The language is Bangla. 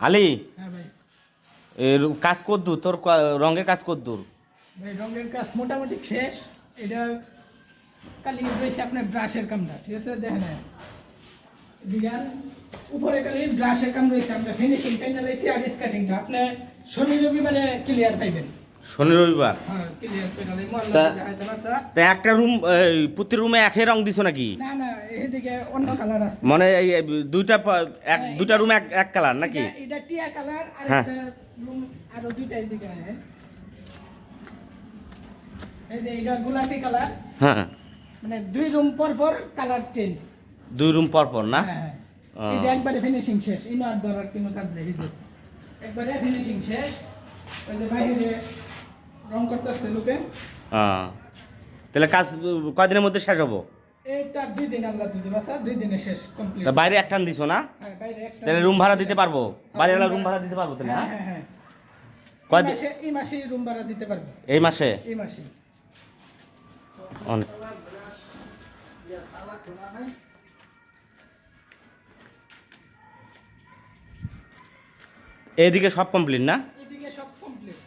আলী, হ্যাঁ ভাই। এর কাজ কদ্দুর তোর রঙের কাজ কদ্দুর? ভাই রঙের কাজ মোটামুটি শেষ। এটা খালি রয়েছে আপনার ব্রাশের কামটা, ঠিক আছে? দেখেন ডিজাইন উপরে খালি ব্রাশের কাম রয়েছে, আমরা ফিনিশিং পেন্টা রয়েছে আর স্কেটিংটা আপনি শনি রবিবারে ক্লিয়ার পাইবেন। শনি রবিবার? হ্যাঁ ক্লিয়ার পেন্টালে তা মহল্লা দেখাইতে পারছা। তা একটা রুম, প্রতি রুমে একই রং দিছো নাকি? না না, এদিকে অন্য কালার আছে। মানে এই দুইটা রুমে এক কালার নাকি? এটা টিয়া কালার আর হ্যাঁ। একটা রুম আরো দুইটা এদিকে আছে। এই যে এটা গোলাপি কালার, হ্যাঁ, মানে দুই রুম পর পর কালার চেঞ্জ। দুই রুম পর পর না? হ্যাঁ ও। এটা একবারে ফিনিশিং শেষ, ইনার ধরার কোনো কাজ নেই। এই যে একবারে ফিনিশিং শেষ। ওই যে বাইরে রং করতেছে লোকে। তাহলে কাজ কয়দিনের মধ্যে শেষ হবো? এইটা 2 দিন আল্লাহ তুঝে বাসা, 2 দিনে শেষ কমপ্লিট। তা বাইরে একটান দিছো না? হ্যাঁ বাইরে একটা। তাহলে রুম ভাড়া দিতে পারবো? বাইরে রুম ভাড়া দিতে পারবো তাহলে? হ্যাঁ হ্যাঁ, হ্যাঁ হ্যাঁ। কয়দিন? এই মাসে রুম ভাড়া দিতে পারবে। এই মাসে? এই মাসে। অনেক। এইদিকে সব কমপ্লিট না? এদিকে সব কমপ্লিট।